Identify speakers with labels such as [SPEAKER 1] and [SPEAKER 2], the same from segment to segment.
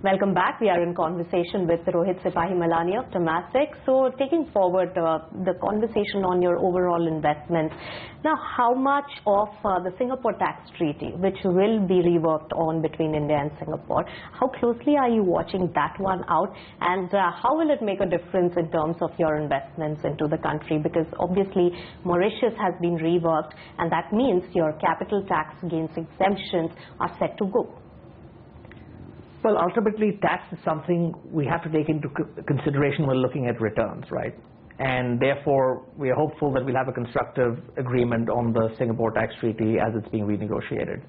[SPEAKER 1] Welcome back. We are in conversation with Rohit Sipahi Malani of TEMASEK'S. So taking forward the conversation on your overall investments. Now, how much of the Singapore tax treaty, which will be reworked on between India and Singapore, how closely are you watching that one out, and how will it make a difference in terms of your investments into the country? Because obviously Mauritius has been reworked, and that means your capital tax gains exemptions are set to go.
[SPEAKER 2] Well, ultimately, tax is something we have to take into consideration when looking at returns, right? And therefore, we are hopeful that we'll have a constructive agreement on the Singapore tax treaty as it's being renegotiated.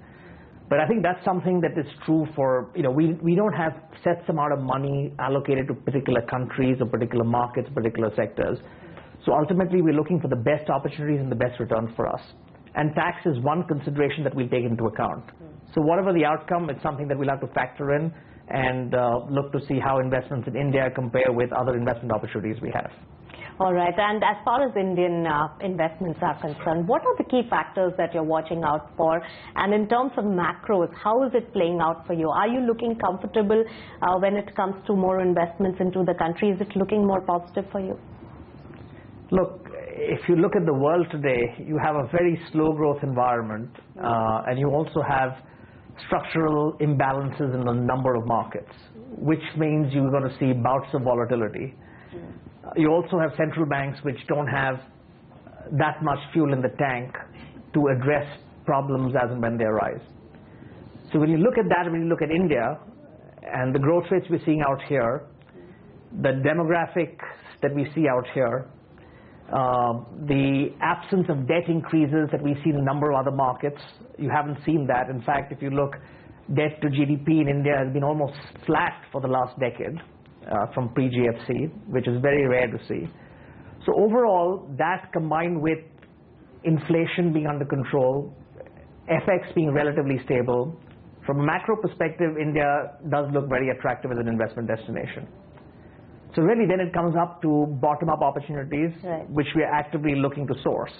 [SPEAKER 2] But I think that's something that is true for, we don't have set amount of money allocated to particular countries or particular markets, particular sectors. So ultimately, we're looking for the best opportunities and the best returns for us. And tax is one consideration that we take into account. So whatever the outcome, it's something that we'll have to factor in and look to see how investments in India compare with other investment opportunities we have.
[SPEAKER 1] All right, and as far as Indian investments are concerned, what are the key factors that you're watching out for? And in terms of macros, how is it playing out for you? Are you looking comfortable when it comes to more investments into the country? Is it looking more positive for you?
[SPEAKER 2] Look, if you look at the world today, you have a very slow growth environment, and you also have structural imbalances in a number of markets, which means you're going to see bouts of volatility. You also have central banks which don't have that much fuel in the tank to address problems as and when they arise. So when you look at that, when you look at India and the growth rates we're seeing out here, the demographics that we see out here, the absence of debt increases that we see in a number of other markets, you haven't seen that. In fact, if you look, debt to GDP in India has been almost flat for the last decade from pre-GFC, which is very rare to see. So overall, that combined with inflation being under control, FX being relatively stable, from a macro perspective, India does look very attractive as an investment destination. So really then it comes up to bottom-up opportunities, right, which we are actively looking to source.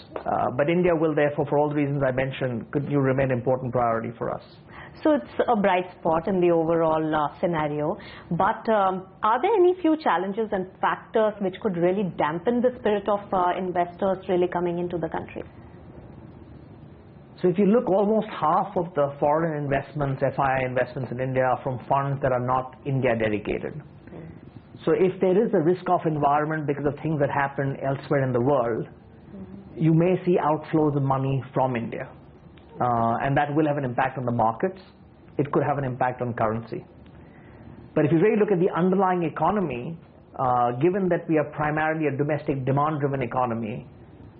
[SPEAKER 2] But India will therefore, for all the reasons I mentioned, continue to remain an important priority for us.
[SPEAKER 1] So it's a bright spot in the overall scenario. But are there any few challenges and factors which could really dampen the spirit of investors really coming into the country?
[SPEAKER 2] So if you look, almost half of the foreign investments, FII investments in India, are from funds that are not India dedicated. So if there is a risk-off environment because of things that happen elsewhere in the world, you may see outflows of money from India. And that will have an impact on the markets. It could have an impact on currency. But if you really look at the underlying economy, given that we are primarily a domestic demand-driven economy,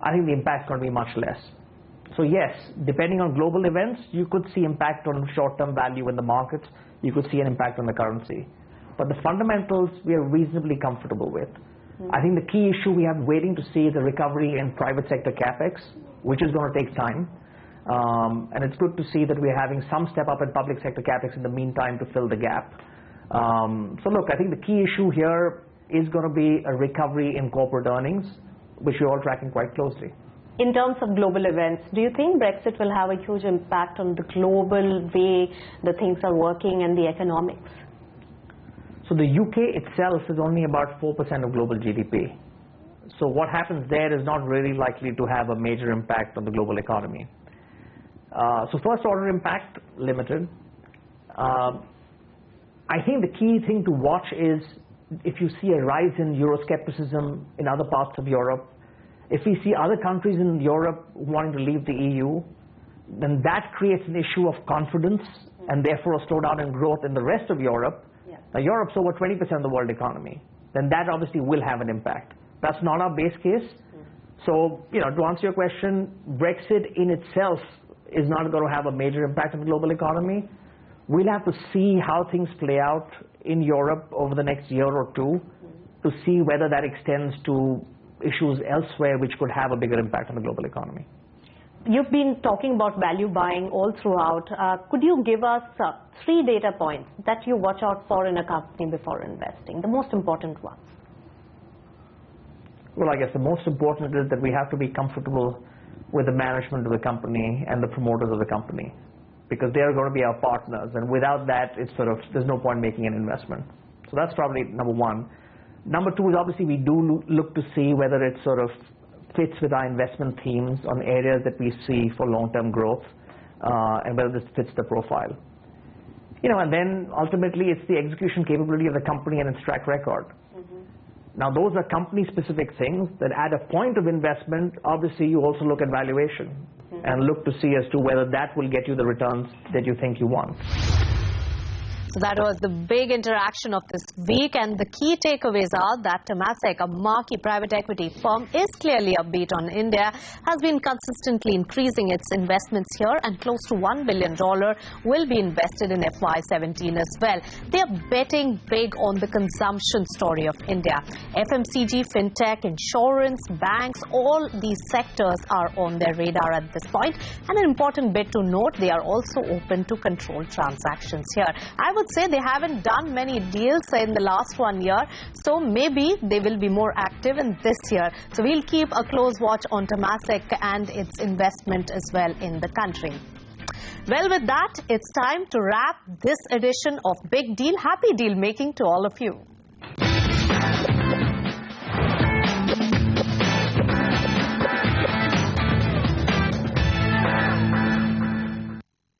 [SPEAKER 2] I think the impact is going to be much less. So yes, depending on global events, you could see impact on short-term value in the markets. You could see an impact on the currency. But the fundamentals we are reasonably comfortable with. I think the key issue we have waiting to see is a recovery in private sector capex, which is going to take time. And it's good to see that we're having some step up in public sector capex in the meantime to fill the gap. So look, I think the key issue here is going to be a recovery in corporate earnings, which we're all tracking quite closely.
[SPEAKER 1] In terms of global events, do you think Brexit will have a huge impact on the global way the things are working and the economics?
[SPEAKER 2] So the UK itself is only about 4% of global GDP. So what happens there is not really likely to have a major impact on the global economy. So first order impact, limited. I think the key thing to watch is if you see a rise in Euroscepticism in other parts of Europe, if we see other countries in Europe wanting to leave the EU, then that creates an issue of confidence and therefore a slowdown in growth in the rest of Europe. Now, Europe's over 20% of the world economy. Then that obviously will have an impact. That's not our base case. So, to answer your question, Brexit in itself is not going to have a major impact on the global economy. We'll have to see how things play out in Europe over the next year or two to see whether that extends to issues elsewhere which could have a bigger impact on the global economy.
[SPEAKER 1] You've been talking about value buying all throughout. Could you give us 3 data points that you watch out for in a company before investing, the most important ones?
[SPEAKER 2] Well, I guess the most important is that we have to be comfortable with the management of the company and the promoters of the company. because they are going to be our partners, and without that, it's sort of, there's no point making an investment. So that's probably number one. Number two is obviously we do look to see whether it sort of fits with our investment themes on areas that we see for long-term growth, and whether this fits the profile. And then ultimately it's the execution capability of the company and its track record. Now those are company-specific things that at a point of investment, obviously you also look at valuation and look to see as to whether that will get you the returns that you think you want.
[SPEAKER 1] So that was the big interaction of this week, and the key takeaways are that Temasek, a marquee private equity firm, is clearly upbeat on India, has been consistently increasing its investments here, and close to $1 billion will be invested in FY17 as well. They are betting big on the consumption story of India. FMCG, fintech, insurance, banks, all these sectors are on their radar at this point. And an important bit to note, they are also open to controlled transactions here. I would say they haven't done many deals in the last 1 year, so maybe they will be more active in this year. So we'll keep a close watch on Temasek and its investment as well in the country. Well, with that, it's time to wrap this edition of Big Deal. Happy deal making to all of you.